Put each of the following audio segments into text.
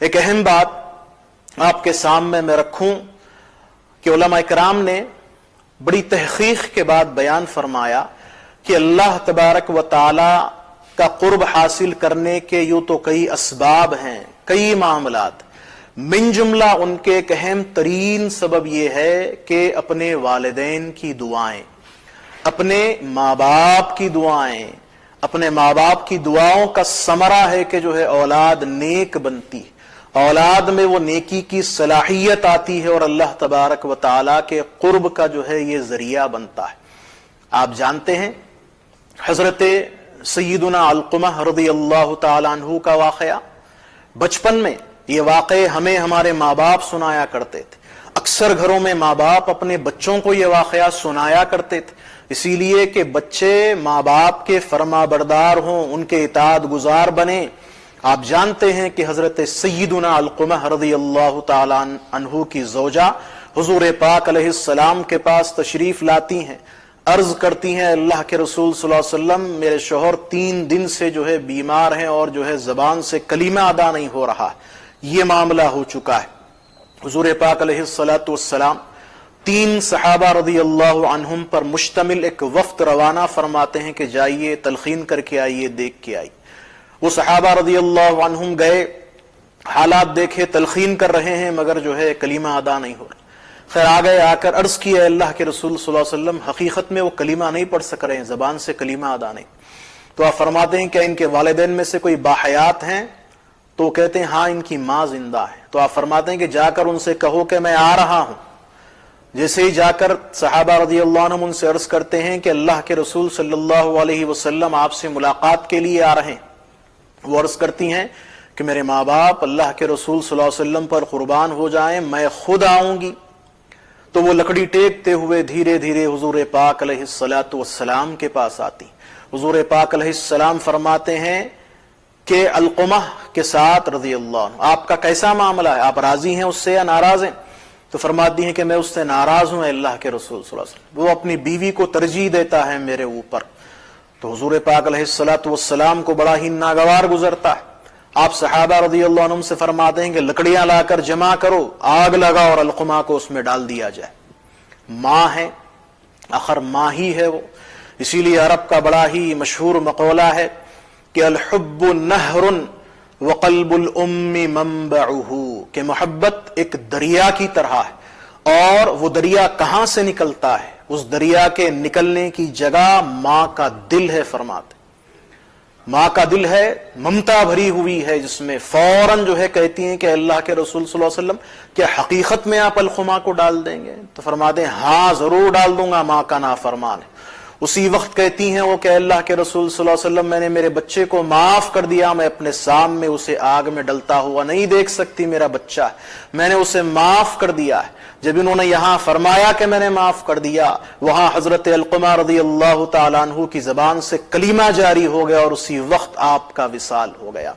ایک اہم بات آپ کے سامنے میں رکھوں کہ علماء کرام نے بڑی تحقیق کے بعد بیان فرمایا کہ اللہ تبارک و تعالی کا قرب حاصل کرنے کے یوں تو کئی اسباب ہیں، کئی معاملات، من جملہ ان کے ایک اہم ترین سبب یہ ہے کہ اپنے والدین کی دعائیں، اپنے ماں باپ کی دعائیں، اپنے ماں باپ کی دعاؤں کا ثمرہ ہے کہ جو ہے اولاد نیک بنتی، اولاد میں وہ نیکی کی صلاحیت آتی ہے اور اللہ تبارک و تعالیٰ کے قرب کا جو ہے یہ ذریعہ بنتا ہے۔ آپ جانتے ہیں حضرت سیدنا علقمہ رضی اللہ تعالیٰ عنہ کا واقعہ، بچپن میں یہ واقعے ہمیں ہمارے ماں باپ سنایا کرتے تھے، اکثر گھروں میں ماں باپ اپنے بچوں کو یہ واقعہ سنایا کرتے تھے، اسی لیے کہ بچے ماں باپ کے فرما بردار ہوں، ان کے اطاعت گزار بنیں۔ آپ جانتے ہیں کہ حضرت سیدنا علقمہ رضی اللہ تعالیٰ عنہ کی زوجہ حضور پاک علیہ السلام کے پاس تشریف لاتی ہیں، عرض کرتی ہیں اللہ کے رسول صلی اللہ علیہ وسلم میرے شوہر 3 دن سے جو ہے بیمار ہیں اور جو ہے زبان سے کلمہ ادا نہیں ہو رہا، یہ معاملہ ہو چکا ہے۔ حضور پاک علیہ السلام 3 صحابہ رضی اللہ عنہم پر مشتمل ایک وفد روانہ فرماتے ہیں کہ جائیے تلقین کر کے آئیے، دیکھ کے آئیے۔ وہ صحابہ رضی اللہ عنہم گئے، حالات دیکھے، تلقین کر رہے ہیں مگر جو ہے کلمہ ادا نہیں ہو رہا۔ خیر آ گئے، آ کر عرض کیا اللہ کے رسول صلی اللہ علیہ وسلم حقیقت میں وہ کلمہ نہیں پڑھ سک رہے ہیں، زبان سے کلمہ ادا نہیں۔ تو آپ فرماتے ہیں کہ ان کے والدین میں سے کوئی باحیات ہیں؟ تو کہتے ہیں ہاں ان کی ماں زندہ ہے۔ تو آپ فرماتے ہیں کہ جا کر ان سے کہو کہ میں آ رہا ہوں۔ جیسے ہی جا کر صحابہ رضی اللہ عنہم ان سے عرض کرتے ہیں کہ اللہ کے رسول صلی اللہ علیہ وسلم آپ سے ملاقات کے لیے آ رہے ہیں، وہ عرض کرتی ہیں کہ میرے ماں باپ اللہ کے رسول صلی اللہ علیہ وسلم پر قربان ہو جائیں، میں خود آؤں گی۔ تو وہ لکڑی ٹیکتے ہوئے دھیرے دھیرے حضور پاک علیہ السلام کے پاس آتی۔ حضور پاک علیہ السلام فرماتے ہیں کہ علقمہ کے ساتھ رضی اللہ عنہ آپ کا کیسا معاملہ ہے، آپ راضی ہیں اس سے یا ناراض ہیں؟ تو فرماتی ہیں کہ میں اس سے ناراض ہوں اللہ کے رسول صلی اللہ علیہ وسلم، وہ اپنی بیوی کو ترجیح دیتا ہے میرے اوپر۔ تو حضور پاک علیہ السلام کو بڑا ہی ناگوار گزرتا ہے۔ آپ صحابہ رضی اللہ عنہم سے فرماتے ہیں کہ لکڑیاں لا کر جمع کرو، آگ لگا اور علقمہ کو اس میں ڈال دیا جائے۔ ماں ہے، آخر ماں ہی ہے وہ، اسی لیے عرب کا بڑا ہی مشہور مقولہ ہے کہ الحب نہر وقلب الام منبعہ، کہ محبت ایک دریا کی طرح ہے اور وہ دریا کہاں سے نکلتا ہے؟ اس دریا کے نکلنے کی جگہ ماں کا دل ہے۔ فرماتے ماں کا دل ہے، ممتا بھری ہوئی ہے، جس میں فوراً جو ہے کہتی ہیں کہ اللہ کے رسول صلی اللہ علیہ وسلم کیا حقیقت میں آپ علقمہ کو ڈال دیں گے؟ تو فرماتے ہیں ہاں ضرور ڈال دوں گا، ماں کا نافرمان ہے۔ اسی وقت کہتی ہیں وہ کہ اللہ کے رسول صلی اللہ علیہ وسلم میں نے میرے بچے کو معاف کر دیا، میں اپنے سامنے اسے آگ میں ڈلتا ہوا نہیں دیکھ سکتی، میرا بچہ ہے، میں نے اسے معاف کر دیا ہے۔ جب انہوں نے یہاں فرمایا کہ میں نے معاف کر دیا، وہاں حضرت علقمہ رضی اللہ تعالیٰ عنہ کی زبان سے کلمہ جاری ہو گیا اور اسی وقت آپ کا وصال ہو گیا۔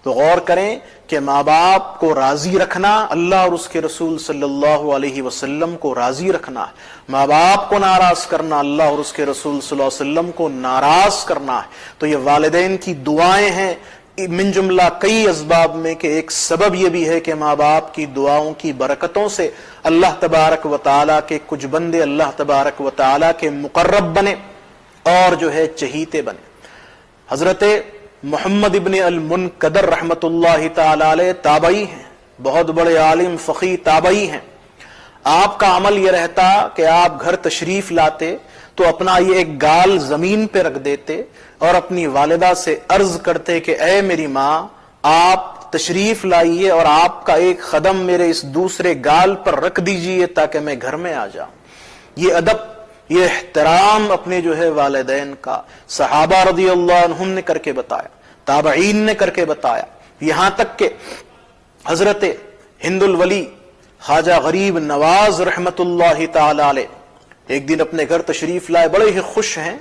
تو غور کریں کہ ماں باپ کو راضی رکھنا، اللہ اور اس کے رسول صلی اللہ علیہ وسلم کو راضی رکھنا، ماں باپ کو ناراض کرنا، اللہ اور اس کے رسول صلی اللہ علیہ وسلم کو ناراض کرنا ہے۔ تو یہ والدین کی دعائیں ہیں، من جملہ کئی اسباب میں کہ ایک سبب یہ بھی ہے کہ ماں باپ کی دعاؤں کی برکتوں سے اللہ تبارک و تعالیٰ کے کچھ بندے اللہ تبارک و تعالیٰ کے مقرب بنے اور جو ہے چہیتے بنے۔ حضرت محمد ابن المنقدر رحمت اللہ تعالی علیہ تابعی ہیں، بہت بڑے عالم فقیہ تابعی ہیں۔ آپ کا عمل یہ رہتا کہ آپ گھر تشریف لاتے تو اپنا یہ ایک گال زمین پہ رکھ دیتے اور اپنی والدہ سے عرض کرتے کہ اے میری ماں آپ تشریف لائیے اور آپ کا ایک قدم میرے اس دوسرے گال پر رکھ دیجئے تاکہ میں گھر میں آ جاؤں۔ یہ ادب، یہ احترام اپنے جو ہے والدین کا صحابہ رضی اللہ عنہم نے کر کے بتایا، تابعین نے کر کے بتایا، یہاں تک کہ حضرت ہند الولی خواجہ غریب نواز رحمت اللہ تعالی علیہ ایک دن اپنے گھر تشریف لائے، بڑے ہی خوش ہیں۔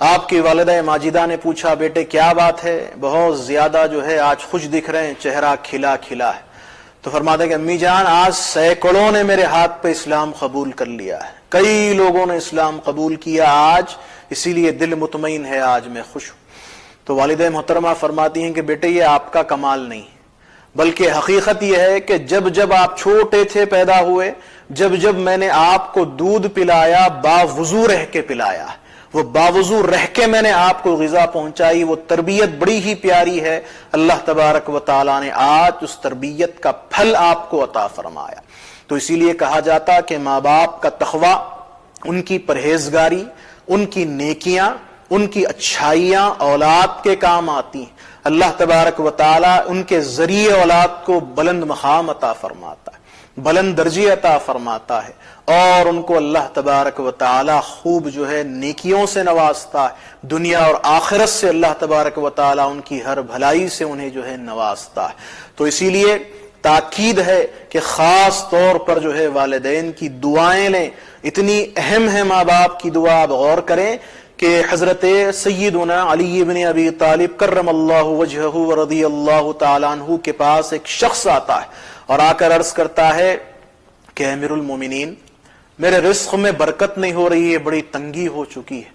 آپ کی والدہ ماجدہ نے پوچھا بیٹے کیا بات ہے، بہت زیادہ جو ہے آج خوش دکھ رہے ہیں، چہرہ کھلا کھلا ہے۔ تو فرماتے کہ امی جان آج سینکڑوں نے میرے ہاتھ پہ اسلام قبول کر لیا ہے، کئی لوگوں نے اسلام قبول کیا آج، اسی لیے دل مطمئن ہے، آج میں خوش ہوں۔ تو والدہ محترمہ فرماتی ہیں کہ بیٹے یہ آپ کا کمال نہیں، بلکہ حقیقت یہ ہے کہ جب جب آپ چھوٹے تھے پیدا ہوئے، جب جب میں نے آپ کو دودھ پلایا باوضو رہ کے پلایا، وہ باوضو رہ کے میں نے آپ کو غذا پہنچائی، وہ تربیت بڑی ہی پیاری ہے۔ اللہ تبارک و تعالیٰ نے آج اس تربیت کا پھل آپ کو عطا فرمایا۔ تو اسی لیے کہا جاتا کہ ماں باپ کا تقوی، ان کی پرہیزگاری، ان کی نیکیاں، ان کی اچھائیاں اولاد کے کام آتی ہیں۔ اللہ تبارک و تعالیٰ ان کے ذریعے اولاد کو بلند مقام عطا فرماتا ہے، بلند درجے عطا فرماتا ہے، اور ان کو اللہ تبارک و تعالیٰ خوب جو ہے نیکیوں سے نوازتا ہے، دنیا اور آخرت سے اللہ تبارک و تعالیٰ ان کی ہر بھلائی سے انہیں جو ہے نوازتا ہے۔ تو اسی لیے تاکید ہے کہ خاص طور پر جو ہے والدین کی دعائیں لیں، اتنی اہم ہے ماں باپ کی دعا۔ آپ غور کریں کہ حضرت سیدنا علی بن ابی طالب کرم اللہ وجہہ ورضی اللہ تعالیٰ عنہ کے پاس ایک شخص آتا ہے اور آ کر عرض کرتا ہے کہ امیر المومنین، میرے رزق میں برکت نہیں ہو رہی ہے، بڑی تنگی ہو چکی ہے۔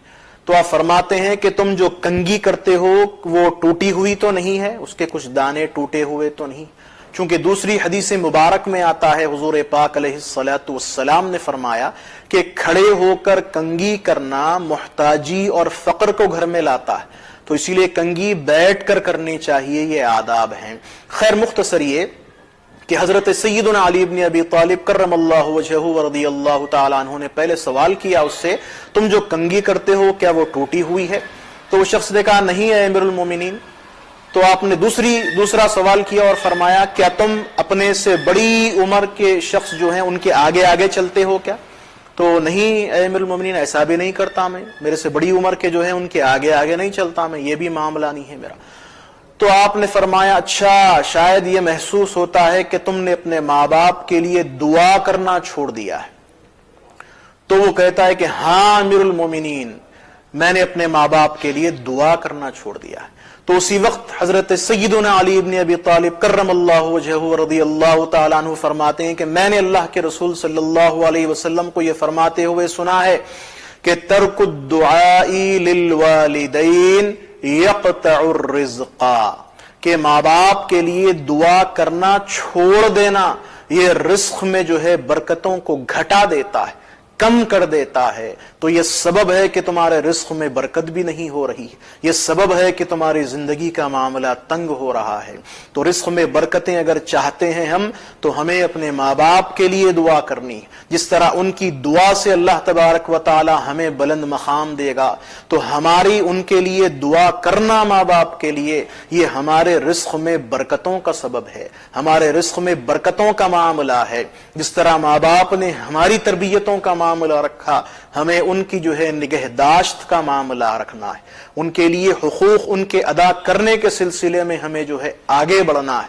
تو آپ فرماتے ہیں کہ تم جو کنگھی کرتے ہو وہ ٹوٹی ہوئی تو نہیں ہے، اس کے کچھ دانے ٹوٹے ہوئے تو نہیں؟ چونکہ دوسری حدیث مبارک میں آتا ہے، حضور پاک علیہ الصلوۃ والسلام نے فرمایا کہ کھڑے ہو کر کنگھی کرنا محتاجی اور فقر کو گھر میں لاتا ہے، تو اسی لیے کنگھی بیٹھ کر کرنی چاہیے، یہ آداب ہیں۔ خیر، مختصر یہ کہ حضرت سیدنا علی بن ابی طالب کرم اللہ وجہہ ورضی اللہ تعالیٰ عنہ نے پہلے سوال کیا اس سے، تم جو کنگھی کرتے ہو کیا وہ ٹوٹی ہوئی ہے؟ تو وہ شخص نے کہا نہیں ہے امیر المومنین۔ تو آپ نے دوسرا سوال کیا اور فرمایا کیا تم اپنے سے بڑی عمر کے شخص جو ہیں ان کے آگے آگے چلتے ہو کیا؟ تو نہیں اے امیر المومنین، ایسا بھی نہیں کرتا میں، میرے سے بڑی عمر کے جو ہیں ان کے آگے آگے نہیں چلتا میں، یہ بھی معاملہ نہیں ہے میرا۔ تو آپ نے فرمایا اچھا، شاید یہ محسوس ہوتا ہے کہ تم نے اپنے ماں باپ کے لیے دعا کرنا چھوڑ دیا ہے۔ تو وہ کہتا ہے کہ ہاں امیر المومنین، میں نے اپنے ماں باپ کے لیے دعا کرنا چھوڑ دیا ہے۔ تو اسی وقت حضرت سیدنا علی بن ابی طالب کرم اللہ وجہہ رضی اللہ تعالیٰ عنہ فرماتے ہیں کہ میں نے اللہ کے رسول صلی اللہ علیہ وسلم کو یہ فرماتے ہوئے سنا ہے کہ ترک الدعاء للوالدین یقطع الرزق، کہ ماں باپ کے لیے دعا کرنا چھوڑ دینا یہ رزق میں جو ہے برکتوں کو گھٹا دیتا ہے، کم کر دیتا ہے۔ تو یہ سبب ہے کہ تمہارے رزق میں برکت بھی نہیں ہو رہی، یہ سبب ہے کہ تمہاری زندگی کا معاملہ تنگ ہو رہا ہے۔ تو رزق میں برکتیں اگر چاہتے ہیں ہم، تو ہمیں اپنے ماں باپ کے لیے دعا کرنی، جس طرح ان کی دعا سے اللہ تبارک و تعالی ہمیں بلند مقام دے گا، تو ہماری ان کے لیے دعا کرنا ماں باپ کے لیے یہ ہمارے رزق میں برکتوں کا سبب ہے، ہمارے رزق میں برکتوں کا معاملہ ہے۔ جس طرح ماں باپ نے ہماری تربیتوں کا معاملہ رکھا، ہمیں ان کی جو ہے نگہداشت کا معاملہ رکھنا ہے، ان کے لیے حقوق ان کے ادا کرنے کے سلسلے میں ہمیں جو ہے آگے بڑھنا ہے۔